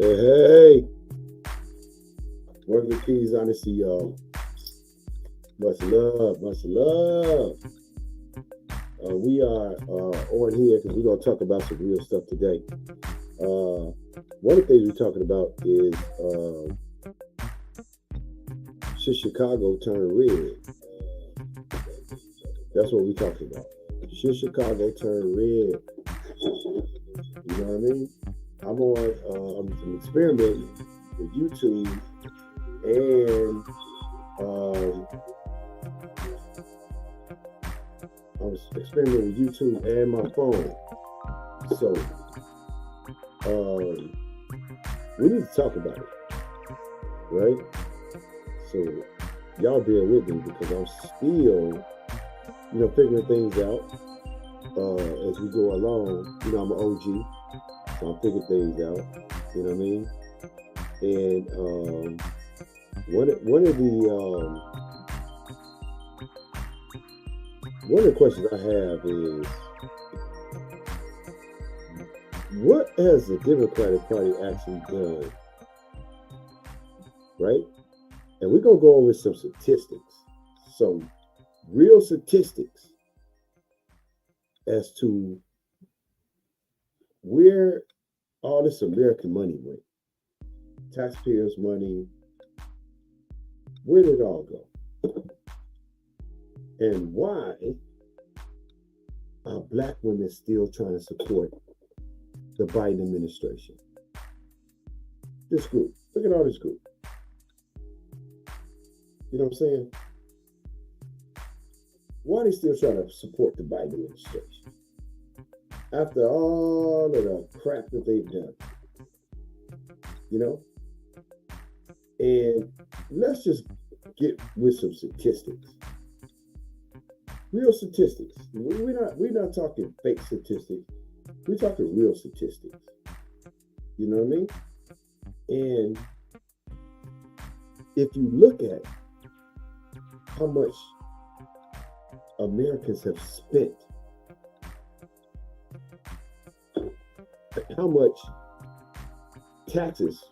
Hey, hey, welcome to Keys Honesty, y'all. Much love, much love. We are on here because we're going to talk about some real stuff today. One of the things we're talking about is should Chicago turn red? That's what we're talking about. Should Chicago turn red? You know what I mean? I'm experimenting with YouTube and I was experimenting with YouTube and my phone. So we need to talk about it, right? So y'all bear with me because I'm still, figuring things out as we go along. I'm an OG, so I'm figuring things out. You know what I mean? And one of the questions I have is, what has the Democratic Party actually done? Right? And we're going to go over some statistics, some real statistics as to where all this American money went. Taxpayers' money, where did it all go? And why are Black women still trying to support the Biden administration? This group, look at all this group. You know what I'm saying? Why are they still trying to support the Biden administration? After all of the crap that they've done. And let's just get with some statistics. Real statistics. We're not talking fake statistics. We're talking real statistics. You know what I mean? And if you look at how much Americans have spent, how much taxes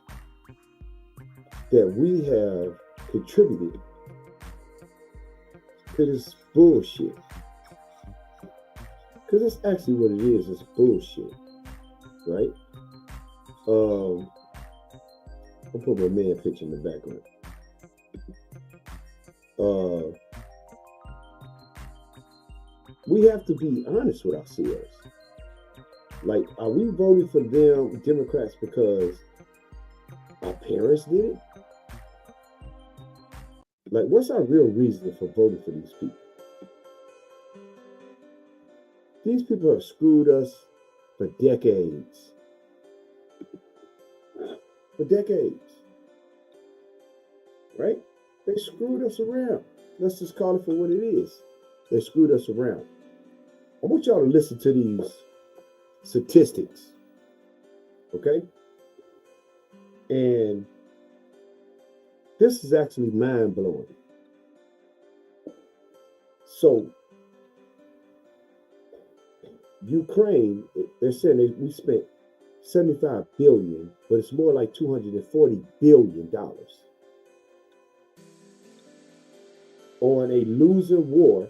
that we have contributed to this bullshit. Because that's actually what it is. It's bullshit. Right? I'll put my man picture in the background. We have to be honest with ourselves. Like, are we voting for them, Democrats, because our parents did it? Like, what's our real reason for voting for these people? These people have screwed us for decades. For decades. Right? They screwed us around. Let's just call it for what it is. They screwed us around. I want y'all to listen to these statistics. Okay? And this is actually mind-blowing. So, Ukraine, they're saying we spent $75 billion, but it's more like $240 billion on a losing war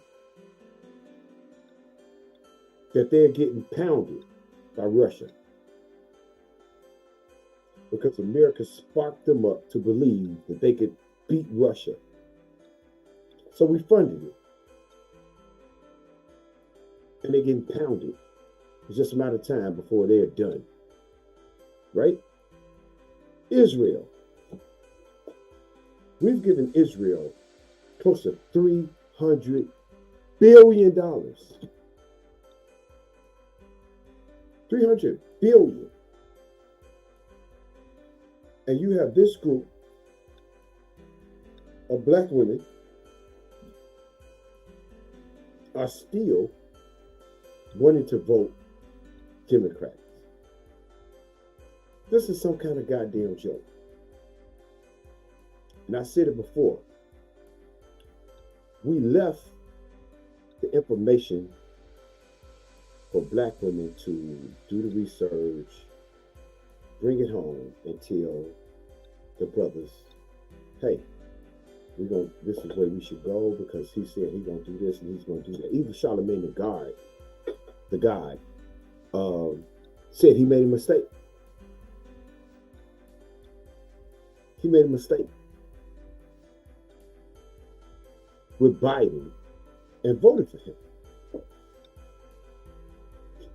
that they're getting pounded by Russia. Because America sparked them up to believe that they could beat Russia. So we funded it. And they're getting pounded. It's just a matter of time before they're done. Right? Israel. We've given Israel close to $300 billion. $300 billion. And you have this group of Black women are still wanting to vote Democrats. This is some kind of goddamn joke. And I said it before. We left the information for Black women to do the research, bring it home and tell the brothers, hey, this is where we should go because he said he's gonna do this and he's gonna do that. Even Charlemagne the guy, said he made a mistake. He made a mistake with Biden and voted for him.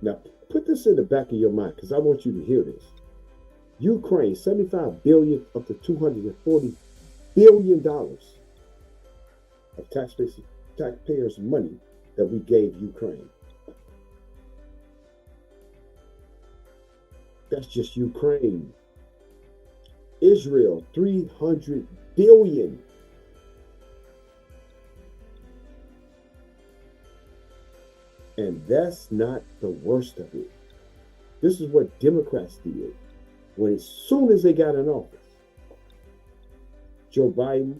Now, put this in the back of your mind because I want you to hear this. Ukraine, $75 billion up to $240 billion of taxpayers' money that we gave Ukraine. That's just Ukraine. Israel, $300 billion. And that's not the worst of it. This is what Democrats did when, as soon as they got in office, Joe Biden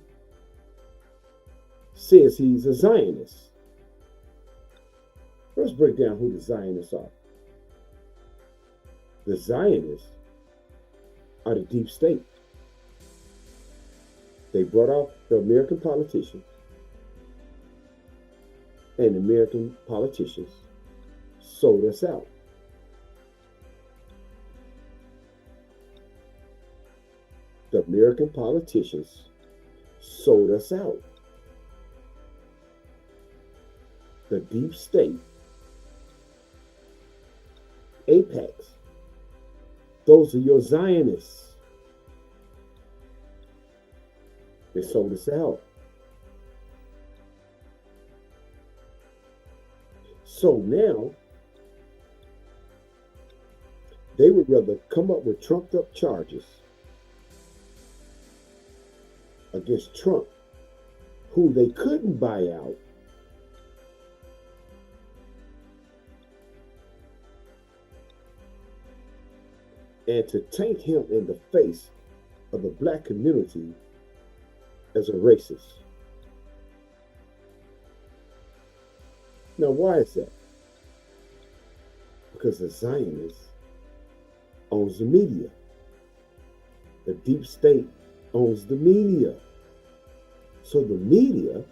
says he's a Zionist. Let's break down who the Zionists are. The Zionists are the deep state. They brought out the American politicians, and American politicians sold us out. The American politicians sold us out. The deep state, Apex, those are your Zionists. They sold us out. So now, they would rather come up with trumped up charges against Trump, who they couldn't buy out, and to taint him in the face of the black community as a racist. Now, why is that? Because the Zionist owns the media. The deep state owns the media. So the media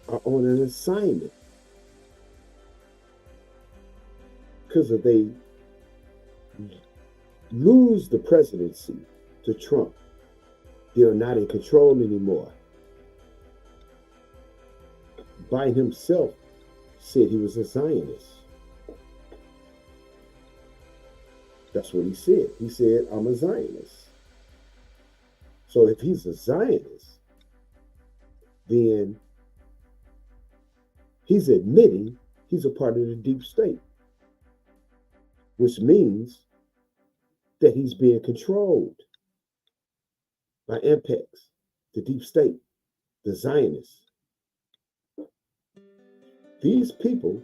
are on an assignment. Because if they lose the presidency to Trump, they are not in control anymore. Biden himself said he was a Zionist. That's what he said. He said, I'm a Zionist. So if he's a Zionist, then he's admitting he's a part of the deep state, which means that he's being controlled by Apex, the deep state, the Zionists. These people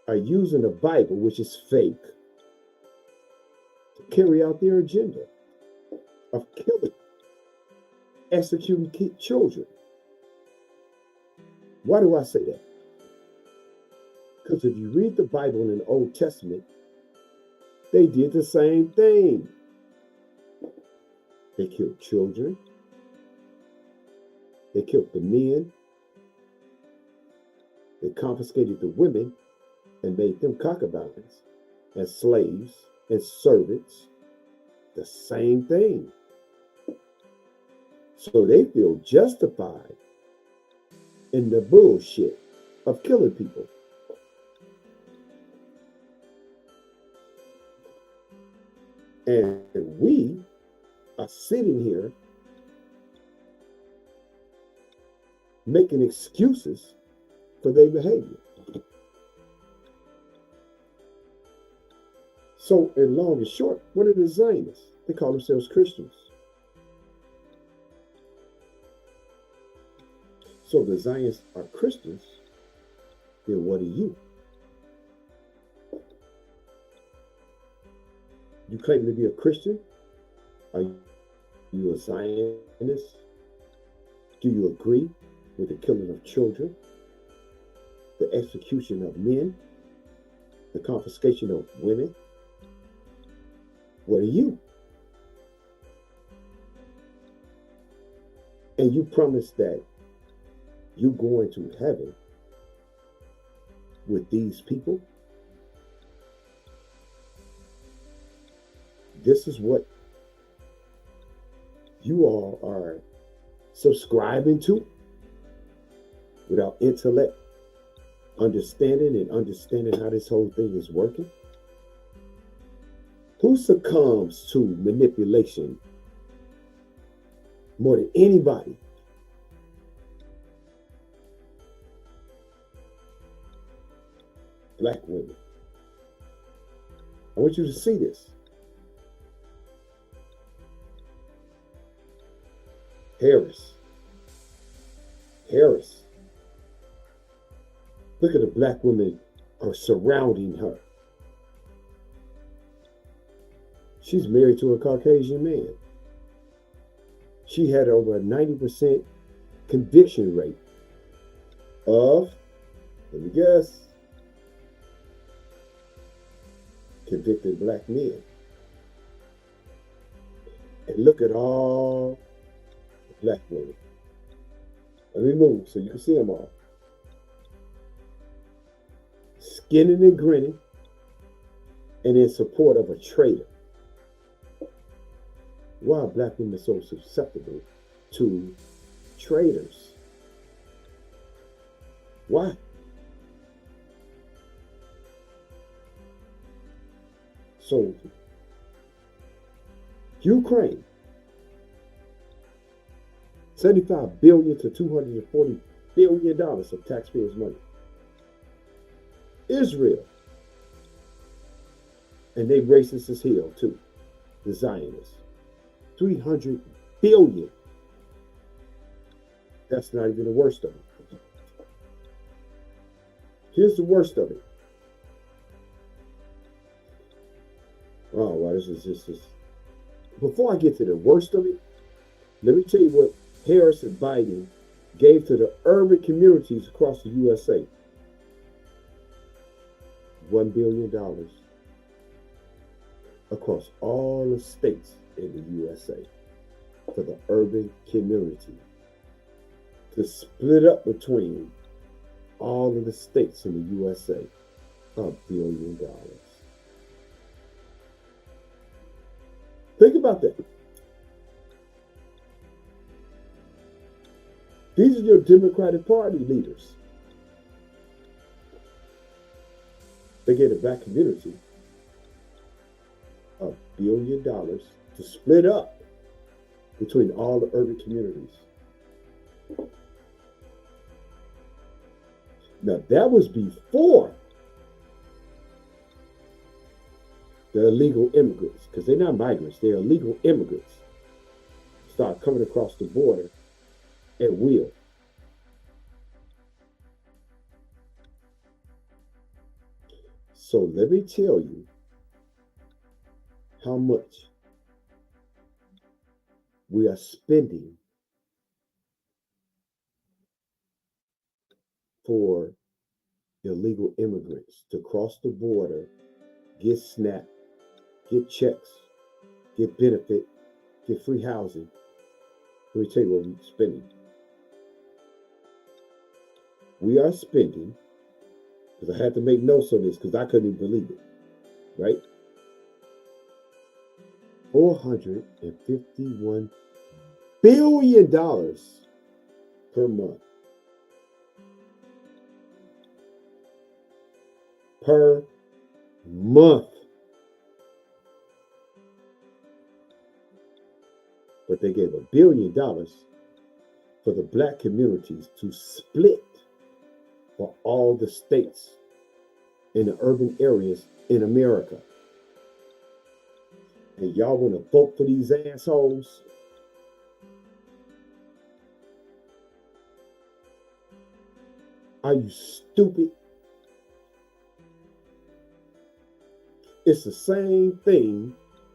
are using the Bible, which is fake, to carry out their agenda of killing, executing children. Why do I say that? Because if you read the Bible in the Old Testament, they did the same thing. They killed children. They killed the men. They confiscated the women and made them concubines and slaves and servants. The same thing. So they feel justified in the bullshit of killing people. And we are sitting here making excuses for their behavior. So, in long and short, what are the Zionists? They call themselves Christians. So, the Zionists are Christians, then what are you? You claim to be a Christian? Are you a Zionist? Do you agree with the killing of children, the execution of men, the confiscation of women. What are you? And you promise that you're going to heaven with these people. This is what you all are subscribing to without intellect, understanding how this whole thing is working. Who succumbs to manipulation more than anybody? Black women. I want you to see this. Harris. Look at the black women are surrounding her. She's married to a Caucasian man. She had over a 90% conviction rate of, let me guess, convicted black men. And look at all the black women. Let me move so you can see them all. Skinning and grinning and in support of a traitor. Why are black women so susceptible to traitors? Why? So, Ukraine, $75 billion to $240 billion of taxpayers' money. Israel, and they racist as hell too, the Zionists. $300 billion. That's not even the worst of it. Here's the worst of it. Oh, well, this is just this. Before I get to the worst of it, let me tell you what Harris and Biden gave to the urban communities across the USA. $1 billion across all the states in the USA for the urban community to split up between all of the states in the USA. $1 billion. Think about that. These are your Democratic Party leaders. They gave the black community $1 billion to split up between all the urban communities. Now, that was before the illegal immigrants, because they're not migrants, they're illegal immigrants, start coming across the border at will. So let me tell you how much we are spending for illegal immigrants to cross the border, get SNAP, get checks, get benefit, get free housing. Let me tell you what we're spending. We are spending, because I had to make notes on this because I couldn't even believe it, right? $451 billion per month. Per month. But they gave $1 billion for the black communities to split for all the states in the urban areas in America. And y'all want to vote for these assholes? Are you stupid? It's the same thing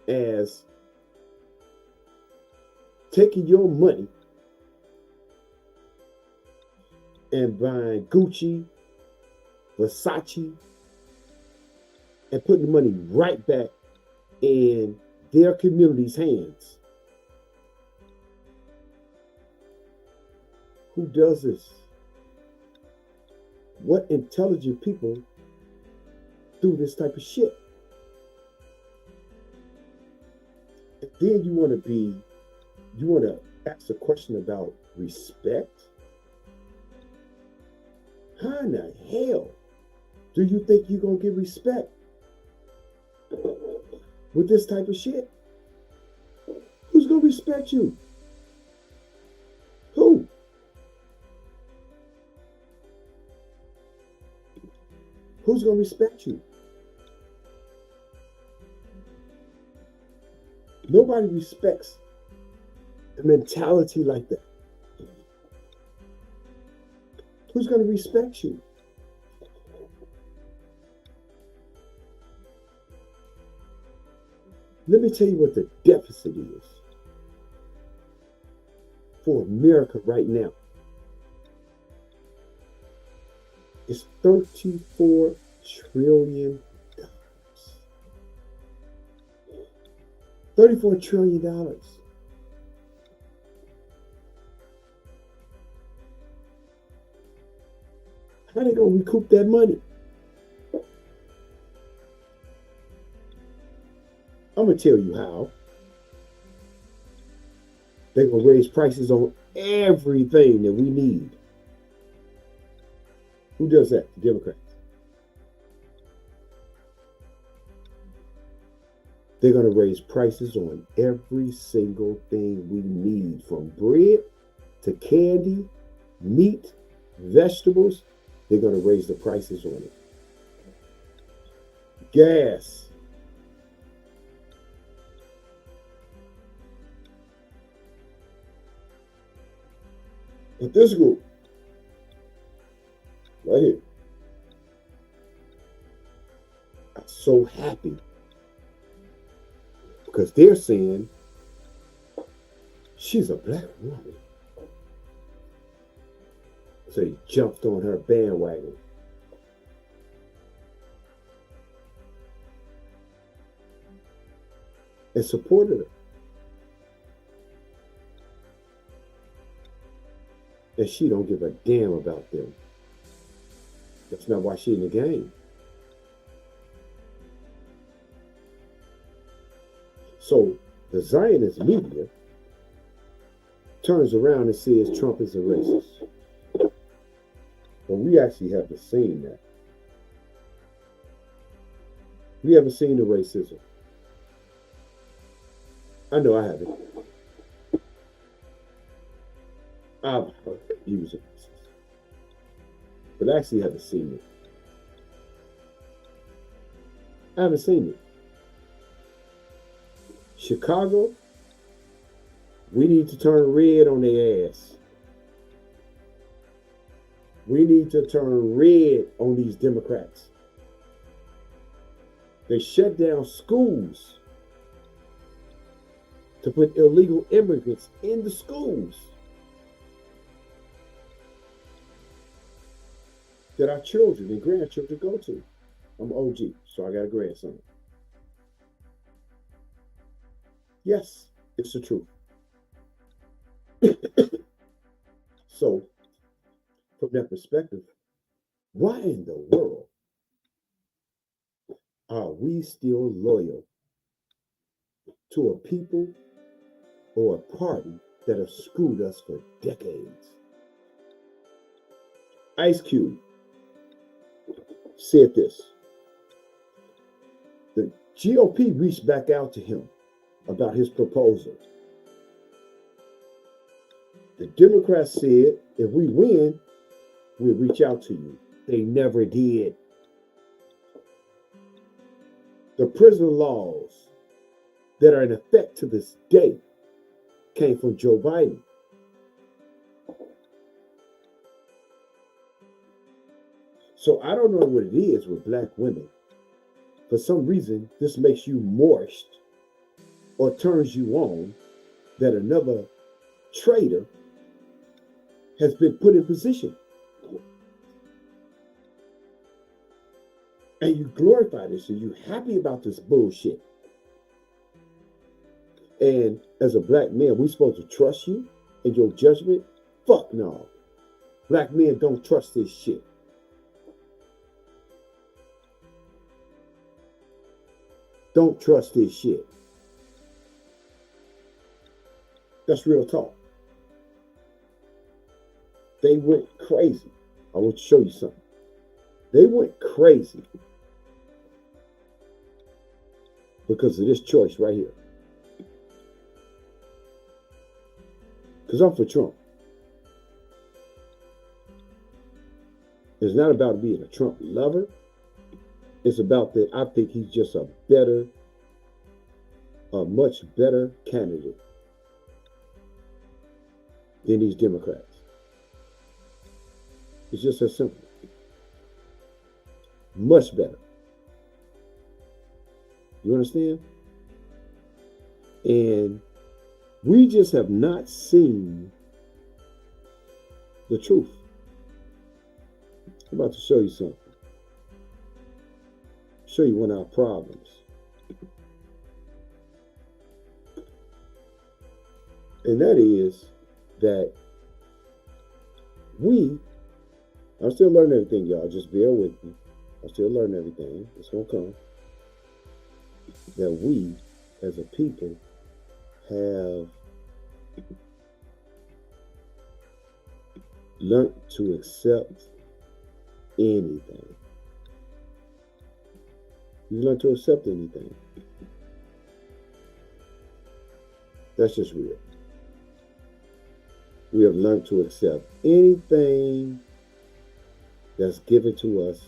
as taking your money and buying Gucci, Versace, and putting the money right back in their community's hands. Who does this? What intelligent people do this type of shit? And then you want to ask a question about respect? How in the hell do you think you're going to get respect with this type of shit? Who's going to respect you? Who? Who's going to respect you? Nobody respects a mentality like that. Who's going to respect you? Let me tell you what the deficit is for America right now. It's $34 trillion. $34 trillion. How are they going to recoup that money? I'm going to tell you how. They're going to raise prices on everything that we need. Who does that? The Democrats. They're going to raise prices on every single thing we need, from bread to candy, meat, vegetables. They're going to raise the prices on it. Gas. But this group, right here, I'm so happy because they're saying she's a black woman. So he jumped on her bandwagon. And supported her. And she don't give a damn about them. That's not why she's in the game. So the Zionist media turns around and says Trump is a racist. But we actually haven't seen that. We haven't seen the racism. I know I haven't. I've heard he was a racist. But I actually haven't seen it. I haven't seen it. Chicago, we need to turn red on their ass. We need to turn red on these Democrats. They shut down schools to put illegal immigrants in the schools that our children and grandchildren go to. I'm OG, so I got a grandson. Yes, it's the truth. So, from that perspective, why in the world are we still loyal to a people or a party that have screwed us for decades? Ice Cube said this. The GOP reached back out to him about his proposal. The Democrats said, if we win, we'll reach out to you. They never did. The prison laws that are in effect to this day came from Joe Biden. So I don't know what it is with black women. For some reason, this makes you moist or turns you on that another traitor has been put in position. And you glorify this and you're happy about this bullshit. And as a black man, we supposed to trust you and your judgment? Fuck no. Black men don't trust this shit. Don't trust this shit. That's real talk. They went crazy. I want to show you something. They went crazy because of this choice right here. Because I'm for Trump. It's not about being a Trump lover. It's about that I think he's just a much better candidate than these Democrats. It's just as simple. Much better. You understand? And we just have not seen the truth. I'm about to show you something. Show you one of our problems. And that is that I'm still learning everything, y'all. Just bear with me. I'm still learning everything. It's going to come. That we, as a people, have learned to accept anything. You learn to accept anything. That's just real. We have learned to accept anything that's given to us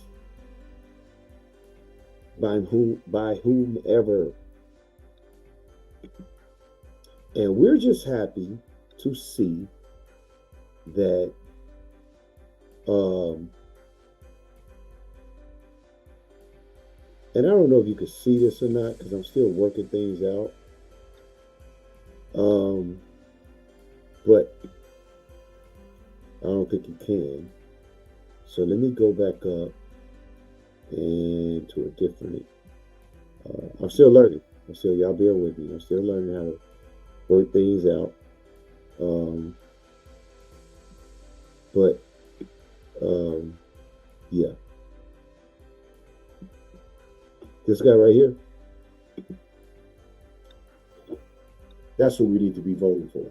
by whomever. And we're just happy to see that and I don't know if you can see this or not because I'm still working things out. But I don't think you can. So let me go back up and to a different. I'm still learning. Y'all bear with me. I'm still learning how to work things out. Yeah. This guy right here. That's what we need to be voting for.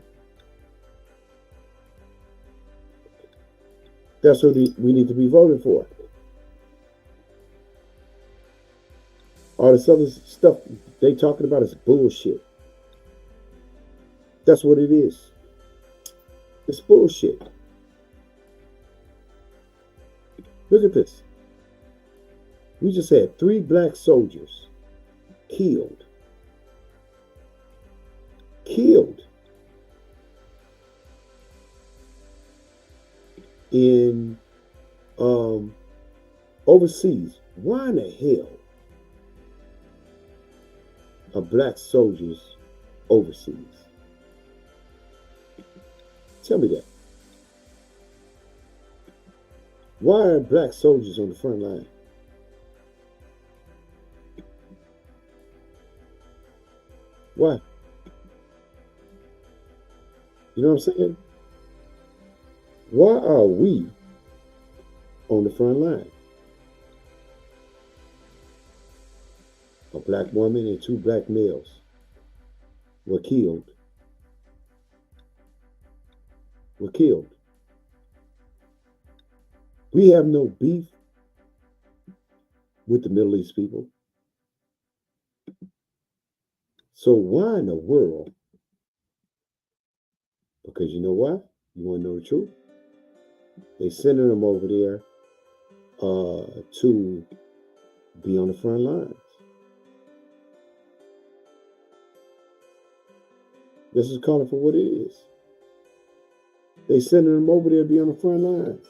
That's what we need to be voting for. All this other stuff they talking about is bullshit. That's what it is. It's bullshit. Look at this. We just had 3 black soldiers killed. In overseas. Why in the hell are black soldiers overseas? Tell me that. Why are black soldiers on the front line? Why? You know what I'm saying? Why are we on the front line? A black woman and 2 black males were killed. We have no beef with the Middle East people. So why in the world? Because you know why? You want to know the truth? They sending them over there to be on the front lines. This is calling for what it is. They sending them over there to be on the front lines.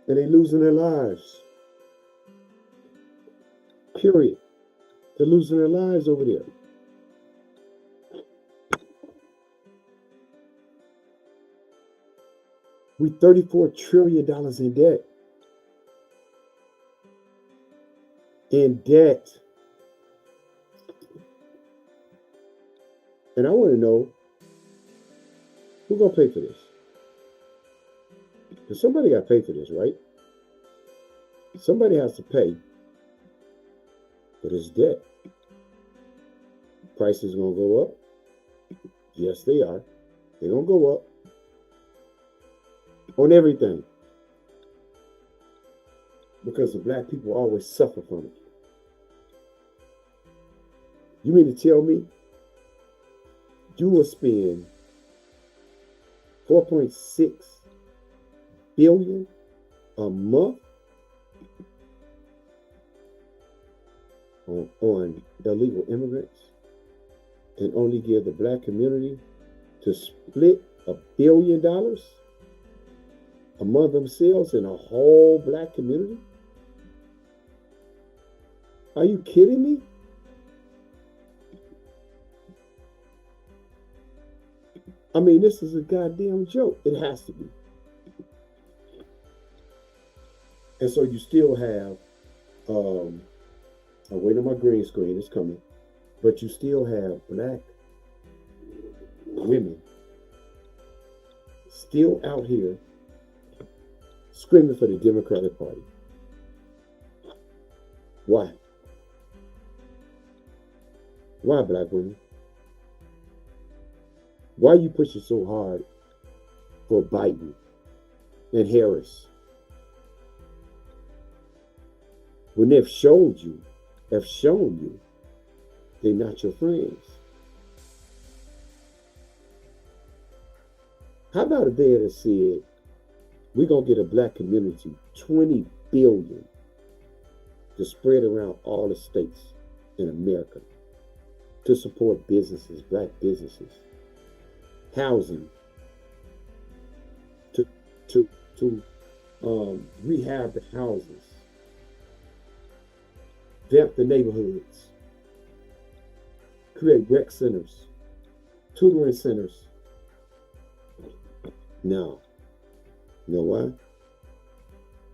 And they losing their lives. Period. They're losing their lives over there. We $34 trillion in debt. in debt. And I want to know who's going to pay for this? Because somebody got to pay for this, right? Somebody has to pay for this debt. Prices going to go up. Yes, they are. They're going to go up on everything. Because the black people always suffer from it. You mean to tell me you will spend $4.6 billion a month on illegal immigrants and only give the black community to split $1 billion among themselves in a whole black community? Are you kidding me? I mean, this is a goddamn joke. It has to be. And so you still have, I'm waiting on my green screen, it's coming, but you still have black women still out here screaming for the Democratic Party. Why? Why, black women? Why are you pushing so hard for Biden and Harris when they've shown you they're not your friends? How about if they had said, we're going to get a black community, $20 billion to spread around all the states in America to support businesses, black businesses, housing, to rehab the houses, vamp the neighborhoods, create rec centers, tutoring centers. No. You know why?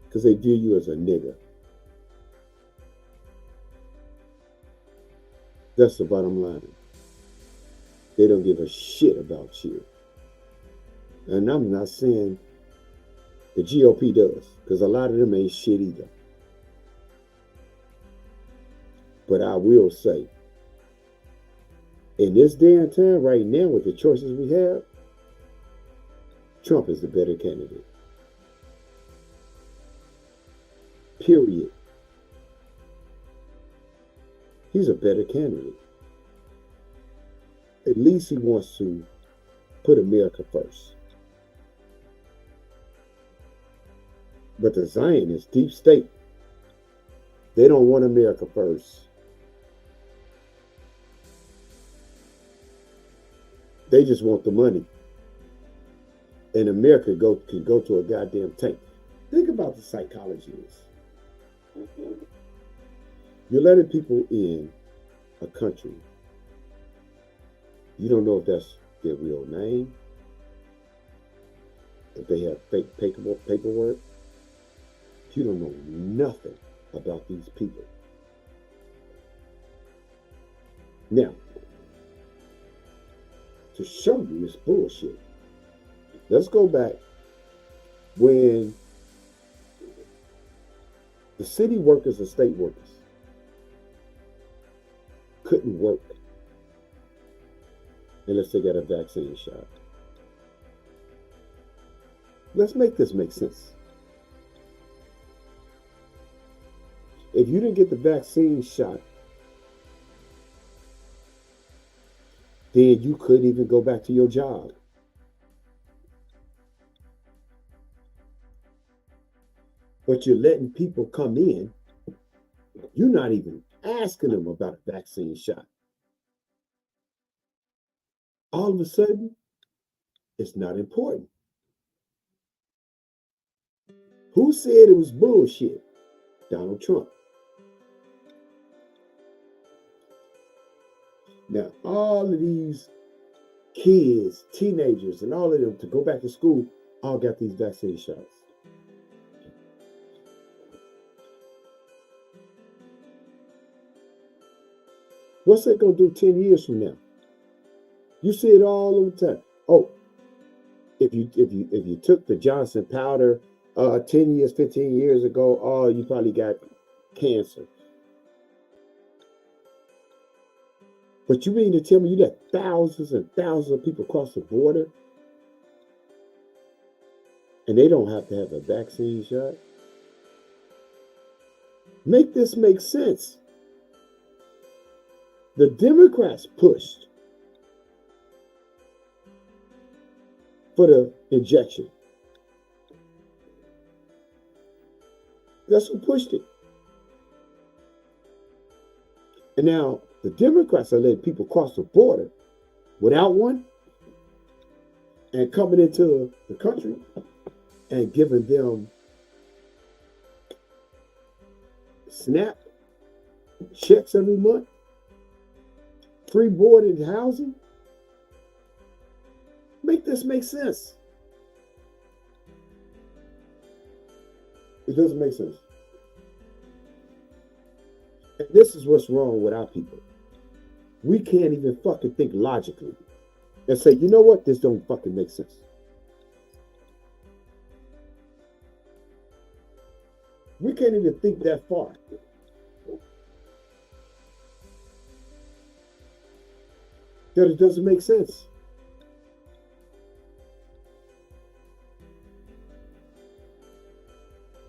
Because they view you as a nigger. That's the bottom line. They don't give a shit about you. And I'm not saying the GOP does, because a lot of them ain't shit either. But I will say, in this day and time right now with the choices we have, Trump is the better candidate. Period. He's a better candidate. At least he wants to put America first. But the Zionists, deep state, they don't want America first. They just want the money. And America can go to a goddamn tank. Think about the psychology of this. You're letting people in a country. You don't know if that's their real name, if they have fake paperwork. You don't know nothing about these people. Now, to show you this bullshit, let's go back when the city workers and state workers couldn't work unless they got a vaccine shot. Let's make this make sense. If you didn't get the vaccine shot, then you couldn't even go back to your job. But you're letting people come in. You're not even asking them about a vaccine shot. All of a sudden, it's not important. Who said it was bullshit? Donald Trump. Now, all of these kids, teenagers, and all of them to go back to school all got these vaccine shots. What's that gonna do 10 years from now? You see it all the time. Oh, if you took the Johnson powder 10 years, 15 years ago, oh, you probably got cancer. But you mean to tell me you let thousands and thousands of people cross the border and they don't have to have a vaccine shot? Make this make sense. The Democrats pushed for the injection. That's who pushed it. And now the Democrats are letting people cross the border without one and coming into the country and giving them SNAP checks every month, free board and housing. Make this make sense. It doesn't make sense. And this is what's wrong with our people. We can't even fucking think logically and say, you know what, this don't fucking make sense. We can't even think that far. That it doesn't make sense.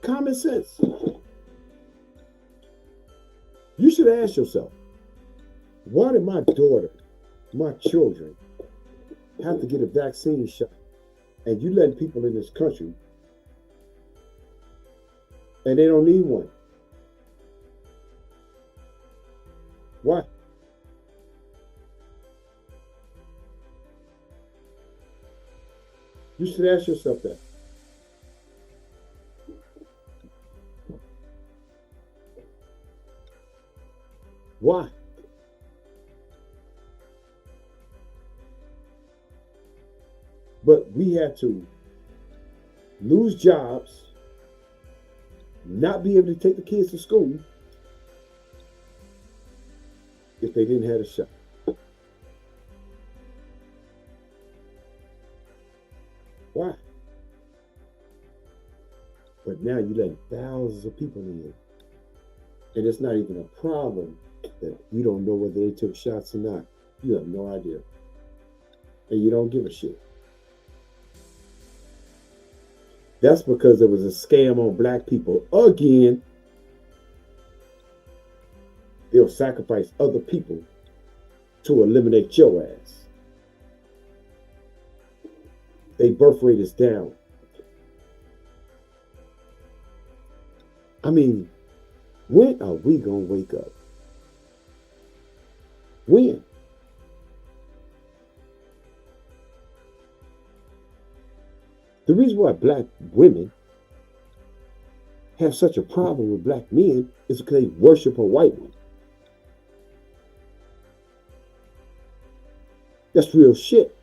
Common sense. You should ask yourself, why did my daughter, my children, have to get a vaccine shot? And you letting people in this country and they don't need one. Why? You should ask yourself that. Why? But we had to lose jobs, not be able to take the kids to school if they didn't have a shot. Why? But now you let thousands of people in. And it's not even a problem that you don't know whether they took shots or not. You have no idea. And you don't give a shit. That's because there was a scam on black people again. They'll sacrifice other people to eliminate your ass. They birth rate is down. I mean, when are we going to wake up? When? The reason why black women have such a problem with black men is because they worship a white one. That's real shit.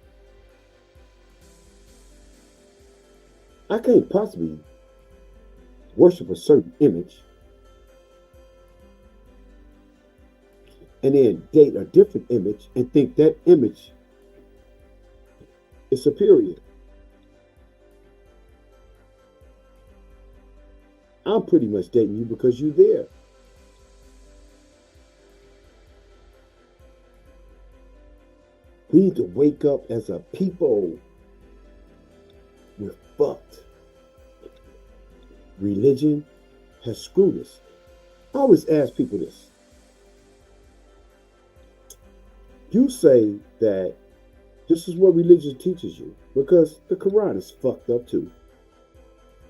I can't possibly worship a certain image and then date a different image and think that image is superior. I'm pretty much dating you because you're there. We need to wake up as a people. We're fucked. Religion has screwed us. I always ask people this. You say that this is what religion teaches you because the Quran is fucked up too.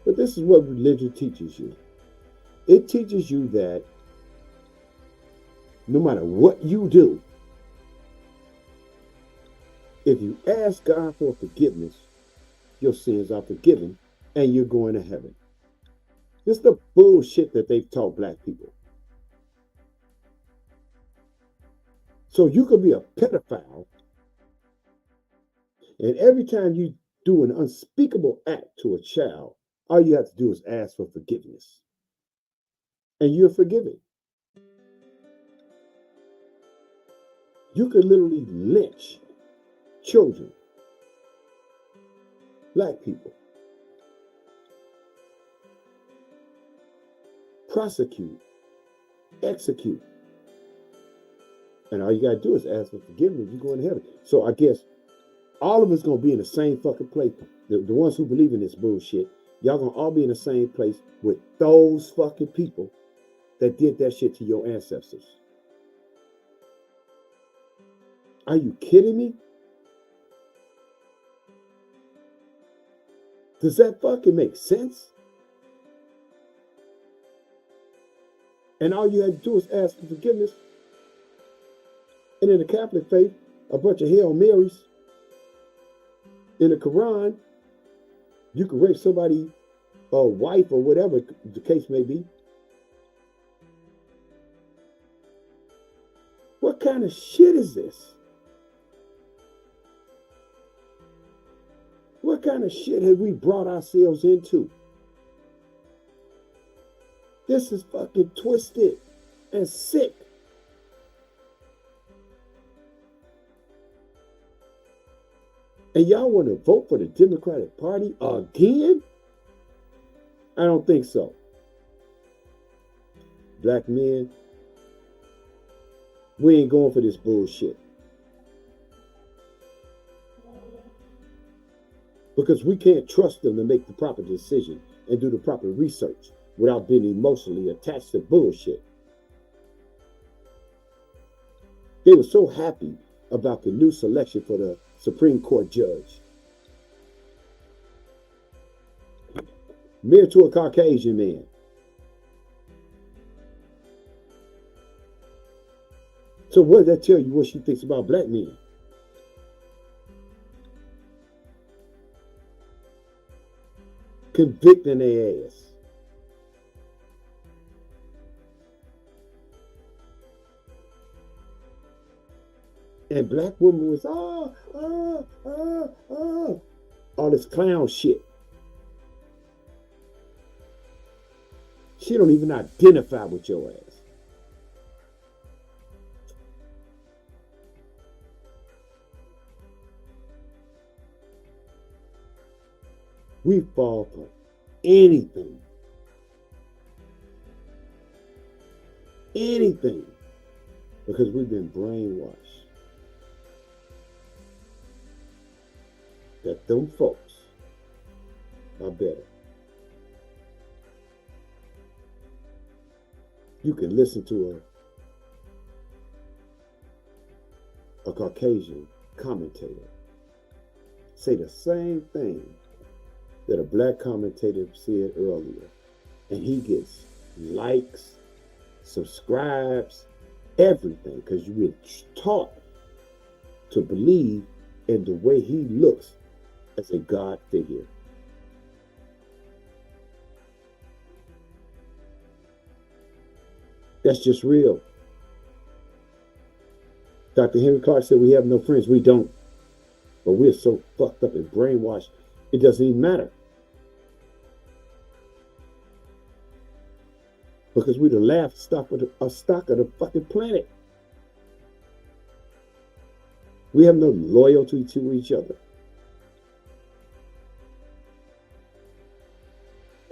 But this is what religion teaches you. It teaches you that no matter what you do, if you ask God for forgiveness, your sins are forgiven and you're going to heaven. This is the bullshit that they've taught black people. So you could be a pedophile, and every time you do an unspeakable act to a child, all you have to do is ask for forgiveness. And you're forgiven. You could literally lynch children, black people, prosecute, execute. And all you got to do is ask for forgiveness. You're going to heaven. So I guess all of us going to be in the same fucking place. The ones who believe in this bullshit, y'all going to all be in the same place with those fucking people that did that shit to your ancestors. Are you kidding me? Does that fucking make sense? And all you had to do is ask for forgiveness. And in the Catholic faith, a bunch of Hail Marys. In the Quran, you can rape somebody, a wife or whatever the case may be. What kind of shit is this? What kind of shit have we brought ourselves into? This is fucking twisted and sick. And y'all want to vote for the Democratic Party again? I don't think so. Black men, we ain't going for this bullshit. Because we can't trust them to make the proper decision and do the proper research without being emotionally attached to bullshit. They were so happy about the new selection for the Supreme Court judge. Married to a Caucasian man. So what does that tell you what she thinks about black men? Convicting their ass. And black woman was, all this clown shit. She don't even identify with your ass. We fall for anything. Anything. Because we've been brainwashed. That them folks are better. You can listen to a Caucasian commentator say the same thing that a black commentator said earlier, and he gets likes, subscribes, everything, because you've been taught to believe in the way he looks as a God figure. That's just real. Dr. Henry Clark said we have no friends. We don't. But we're so fucked up and brainwashed, it doesn't even matter. Because we're the last stock of the fucking planet. We have no loyalty to each other.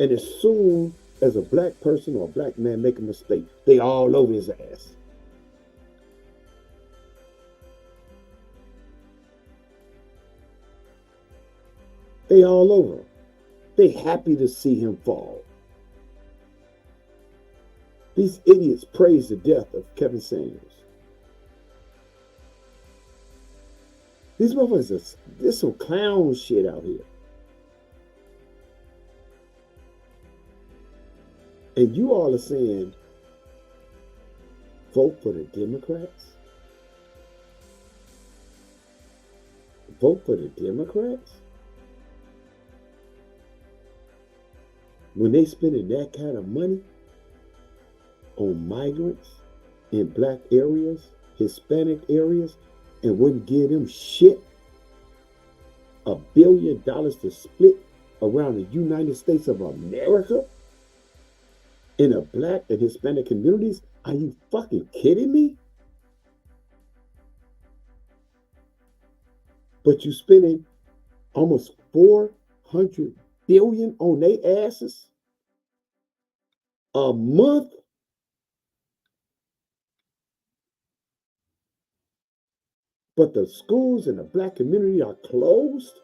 And as soon as a black person or a black man make a mistake, they all over his ass. They all over him. They happy to see him fall. These idiots praise the death of Kevin Samuels. These motherfuckers, there's some clown shit out here. And you all are saying, vote for the Democrats? Vote for the Democrats? When they spending that kind of money on migrants in black areas, Hispanic areas, and wouldn't give them shit, $1 billion to split around the United States of America in the black and Hispanic communities? Are you fucking kidding me? But you spending almost 400 billion on their asses a month. But the schools in the black community are closed.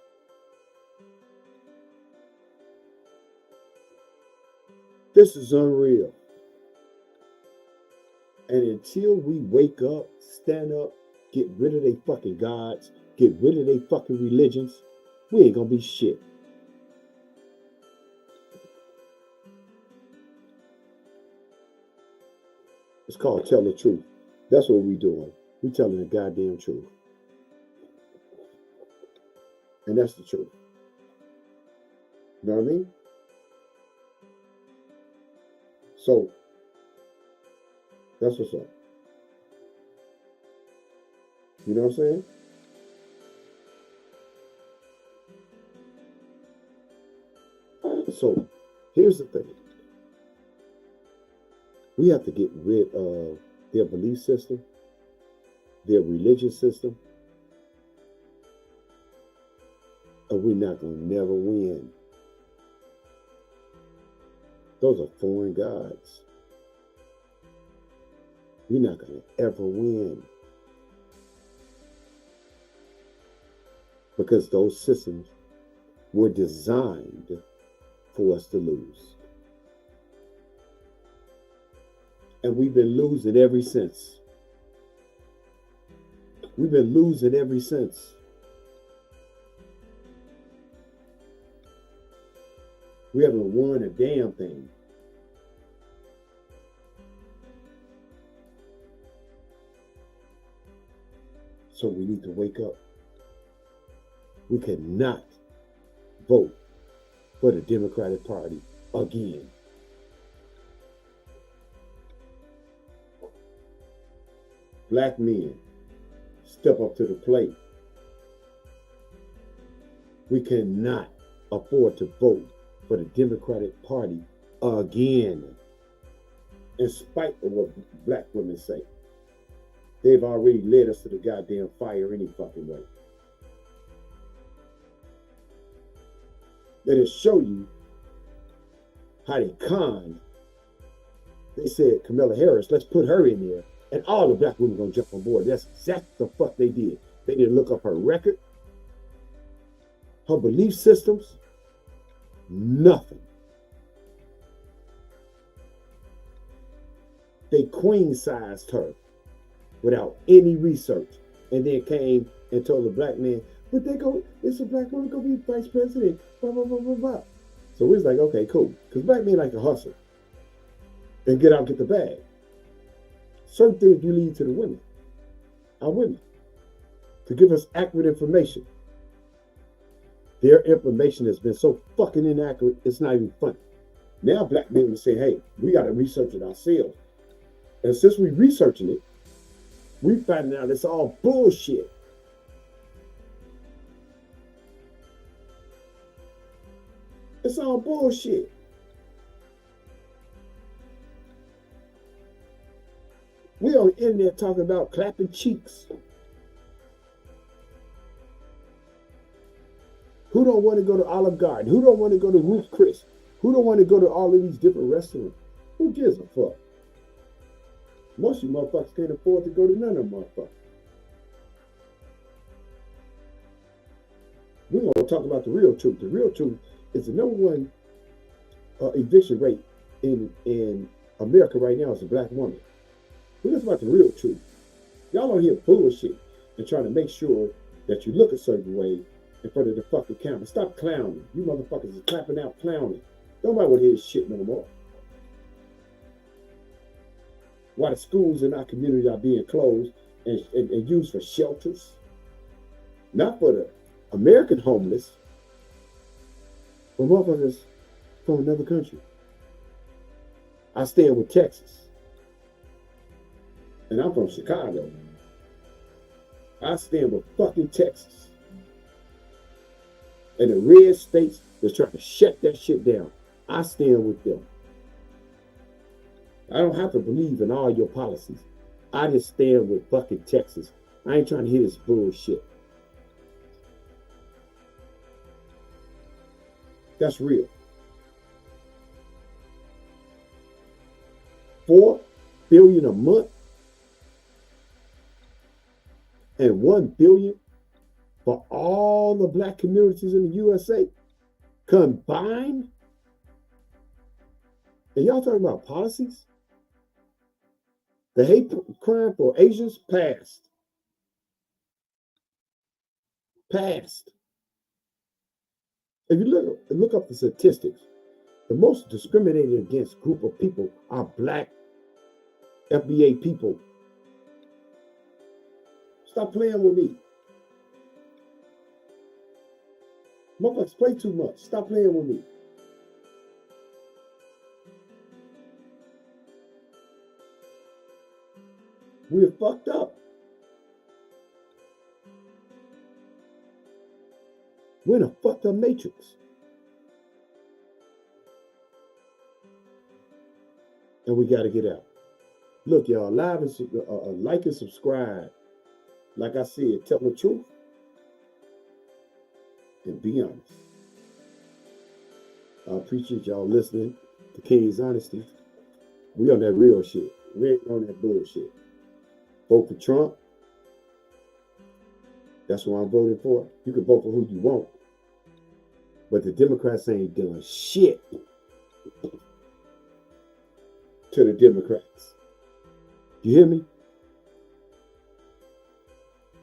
This is unreal. And until we wake up, stand up, get rid of their fucking gods, get rid of their fucking religions, we ain't gonna be shit. It's called tell the truth. That's what we doing. We telling the goddamn truth. And that's the truth. You know what I mean? So that's what's up. You know what I'm saying? So here's the thing. We have to get rid of their belief system, their religious system, or we're not going to never win. Those are foreign gods. We're not going to ever win. Because those systems were designed for us to lose. And we've been losing ever since. We've been losing ever since. We haven't won a damn thing. So we need to wake up. We cannot vote for the Democratic Party again. Black men, step up to the plate. We cannot afford to vote for the Democratic Party again, in spite of what black women say. They've already led us to the goddamn fire any fucking way. Let it show you how they conned. They said, Kamala Harris, let's put her in there. And all the black women gonna jump on board. That's exactly the fuck they did. They didn't look up her record, her belief systems, nothing. They queen-sized her without any research. And then came and told the black man, but it's a black woman gonna be vice president, blah, blah, blah, blah, blah. So we was like, okay, cool. Because black men like to hustle and get out, get the bag. Certain things we lead to the women, our women, to give us accurate information. Their information has been so fucking inaccurate, it's not even funny. Now black men will say, hey, we got to research it ourselves. And since we're researching it, we finding out it's all bullshit. It's all bullshit. We on the internet talking about clapping cheeks. Who don't want to go to Olive Garden? Who don't want to go to Ruth Chris? Who don't want to go to all of these different restaurants? Who gives a fuck? Most of you motherfuckers can't afford to go to none of them motherfuckers. We're going to talk about the real truth. The real truth is the number one eviction rate in America right now is a black woman. We're just about the real truth. Y'all don't hear bullshit and trying to make sure that you look a certain way in front of the fucking camera. Stop clowning. You motherfuckers is clapping out clowning. Nobody would hear this shit no more. Why the schools in our community are being closed and used for shelters. Not for the American homeless, but motherfuckers from another country. I stand with Texas. And I'm from Chicago. I stand with fucking Texas. And the red states that's trying to shut that shit down. I stand with them. I don't have to believe in all your policies. I just stand with fucking Texas. I ain't trying to hear this bullshit. That's real. 4 billion a month and 1 billion for all the black communities in the USA combined. And y'all talking about policies? The hate crime for Asians passed. Passed. If you look up the statistics, the most discriminated against group of people are black FBA people. Stop playing with me. Motherfuckers play too much. Stop playing with me. We're fucked up. We're in a fucked up matrix. And we got to get out. Look, y'all, like and subscribe. Like I said, tell the truth and be honest. I appreciate y'all listening to King's Honesty. We on that real shit. We ain't on that bullshit. Vote for Trump. That's who I'm voting for. You can vote for who you want. But the Democrats ain't doing shit to the Democrats. You hear me?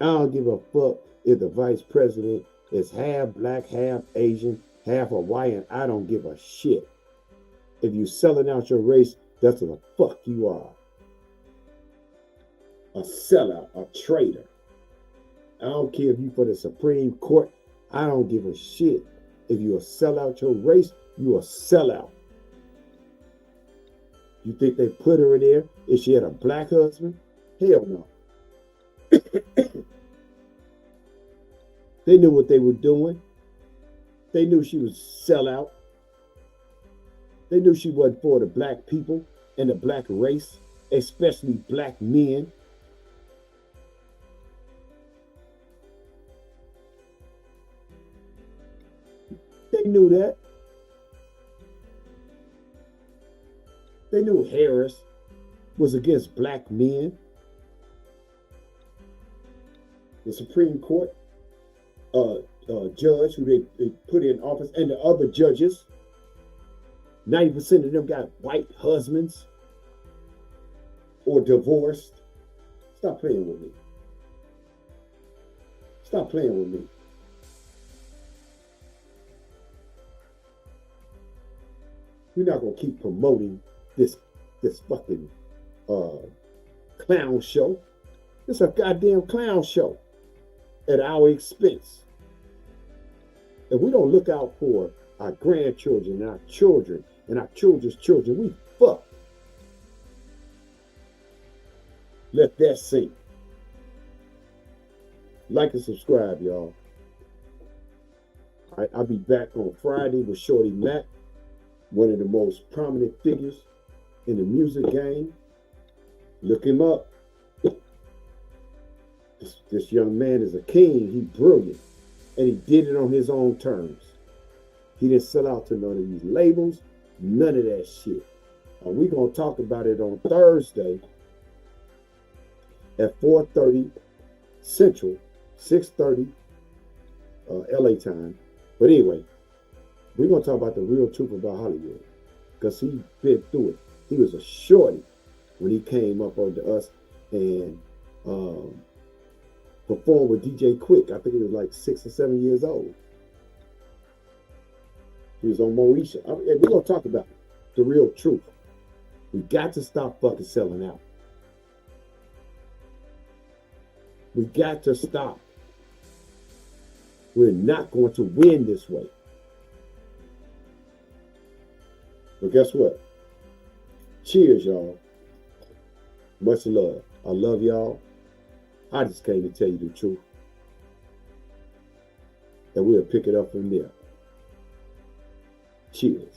I don't give a fuck if the vice president is half black, half Asian, half Hawaiian. I don't give a shit. If you selling out your race, that's what the fuck you are. A sellout, a traitor. I don't care if you for the Supreme Court. I don't give a shit. If you sell out your race, you a sellout. You think they put her in there if she had a black husband? Hell no. They knew what they were doing. They knew she was sellout. They knew she wasn't for the black people and the black race, especially black men. They knew that. They knew Harris was against black men. The Supreme Court judge who they put in office and the other judges, 90% of them got white husbands or divorced. Stop playing with me. Stop playing with me. We're not going to keep promoting this fucking clown show. It's a goddamn clown show at our expense. If we don't look out for our grandchildren and our children and our children's children, we fucked. Let that sink. Like and subscribe, y'all. All right, I'll be back on Friday with Shorty Mac, one of the most prominent figures in the music game. Look him up. This young man is a king. He's brilliant. And he did it on his own terms. He didn't sell out to none of these labels. None of that shit. We're going to talk about it on Thursday at 4:30 Central, 6:30 LA time. But anyway, we're going to talk about the real truth about Hollywood. Because he's been through it. He was a shorty when he came up onto us and performed with DJ Quick. I think he was like 6 or 7 years old. He was on Moesha. We're going to talk about it. The real truth. We got to stop fucking selling out. We got to stop. We're not going to win this way. But guess what? Cheers, y'all. Much love. I love y'all. I just came to tell you the truth. And we'll pick it up from there. Cheers.